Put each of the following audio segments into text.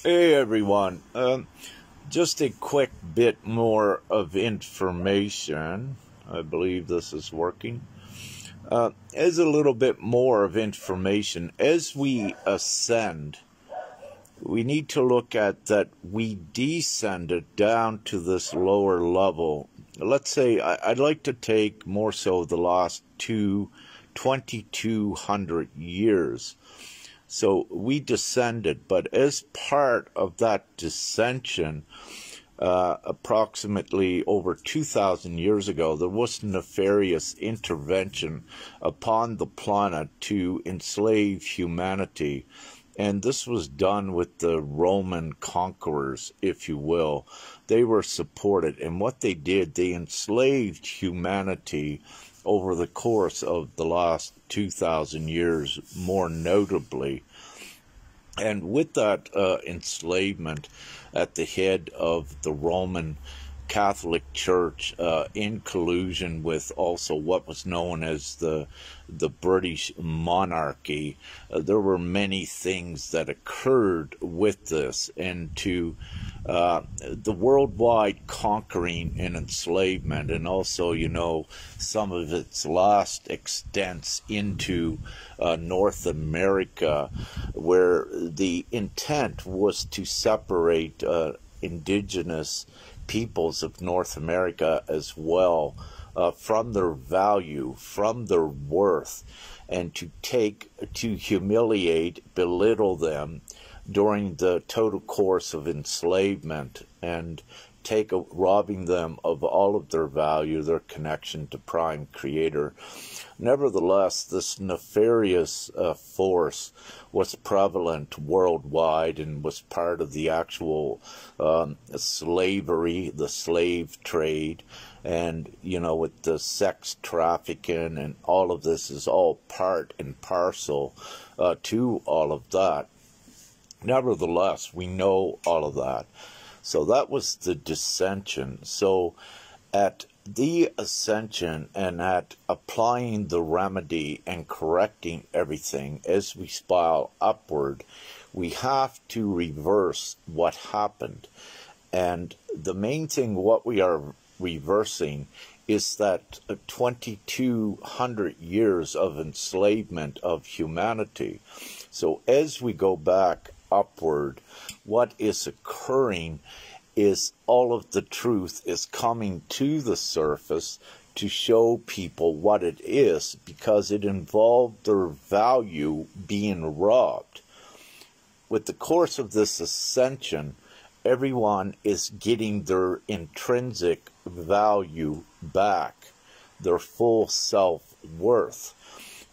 Hey everyone, just a quick bit more of information. I believe this is working. As a little bit more of information, as we ascend, we need to look at that we descended down to this lower level. Let's say I'd like to take more so the last 2,200 years. So we descended, but as part of that descension, approximately over 2,000 years ago, there was nefarious intervention upon the planet to enslave humanity. And this was done with the Roman conquerors, if you will. They were supported. And what they did, they enslaved humanity over the course of the last 2,000 years, more notably. And with that enslavement at the head of the Roman Catholic Church, in collusion with also what was known as the British monarchy, there were many things that occurred with this, and to the worldwide conquering and enslavement, and also, you know, some of its last extents into North America, where the intent was to separate indigenous peoples of North America as well from their value, from their worth, and to humiliate, belittle them during the total course of enslavement, and robbing them of all of their value, their connection to Prime Creator. Nevertheless, this nefarious force was prevalent worldwide and was part of the actual slavery, the slave trade, and, you know, with the sex trafficking, and all of this is all part and parcel to all of that. Nevertheless, we know all of that. So that was the descension. So at the ascension, and at applying the remedy and correcting everything as we spiral upward, we have to reverse what happened. And the main thing, what we are reversing, is that 2,200 years of enslavement of humanity. So as we go back upward, what is occurring is all of the truth is coming to the surface to show people what it is, because it involved their value being robbed. With the course of this ascension, everyone is getting their intrinsic value back, their full self-worth.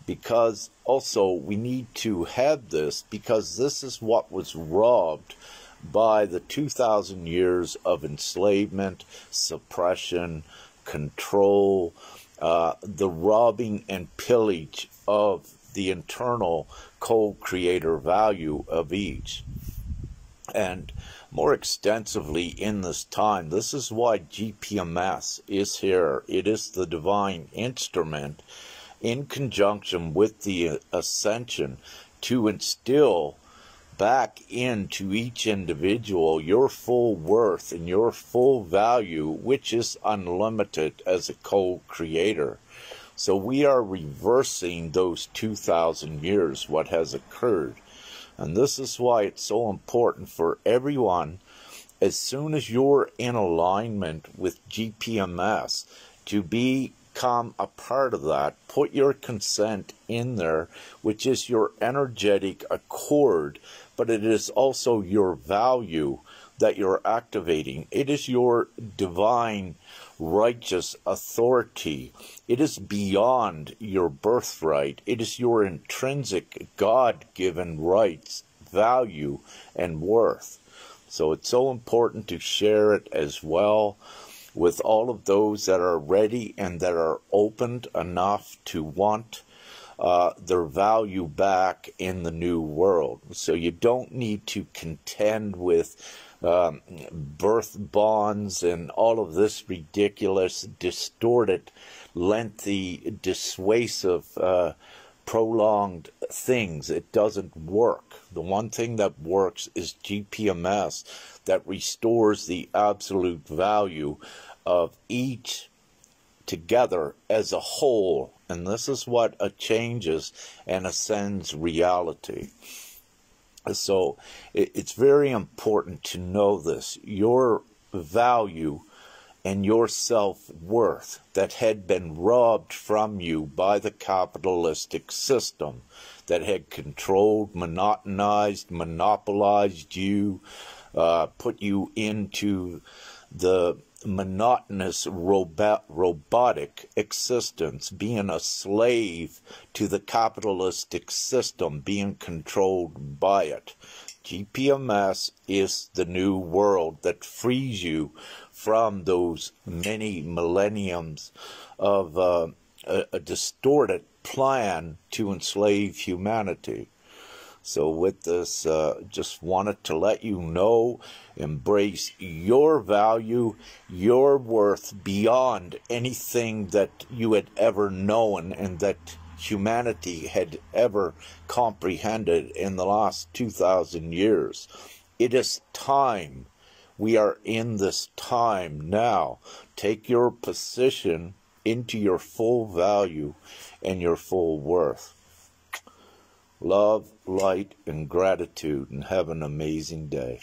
Because also we need to have this, because this is what was robbed by the 2,000 years of enslavement, suppression, control, the robbing and pillage of the internal co-creator value of each. And more extensively in this time, this is why GPMS is here. It is the divine instrument in conjunction with the Ascension to instill back into each individual your full worth and your full value, which is unlimited as a co-creator. So we are reversing those 2,000 years, what has occurred. And this is why it's so important for everyone, as soon as you're in alignment with GPMS, to become a part of that. Put your consent in there, which is your energetic accord, but it is also your value that you're activating. It is your divine righteous authority. It is beyond your birthright. It is your intrinsic God-given rights, value, and worth. So it's so important to share it as well with all of those that are ready and that are opened enough to want their value back in the new world. So you don't need to contend with birth bonds and all of this ridiculous, distorted, lengthy, dissuasive prolonged things. It doesn't work. The one thing that works is GPMS, that restores the absolute value of each together as a whole. And this is what changes and ascends reality. So it's very important to know this. Your value and your self-worth that had been robbed from you by the capitalistic system that had controlled, monotonized, monopolized you, put you into the monotonous robotic existence, being a slave to the capitalistic system, being controlled by it. GPMS is the new world that frees you from those many millenniums of a distorted plan to enslave humanity. So with this, just wanted to let you know, embrace your value, your worth beyond anything that you had ever known and that humanity had ever comprehended in the last 2,000 years. It is time. We are in this time now. Take your position into your full value and your full worth. Love, light, and gratitude, and have an amazing day.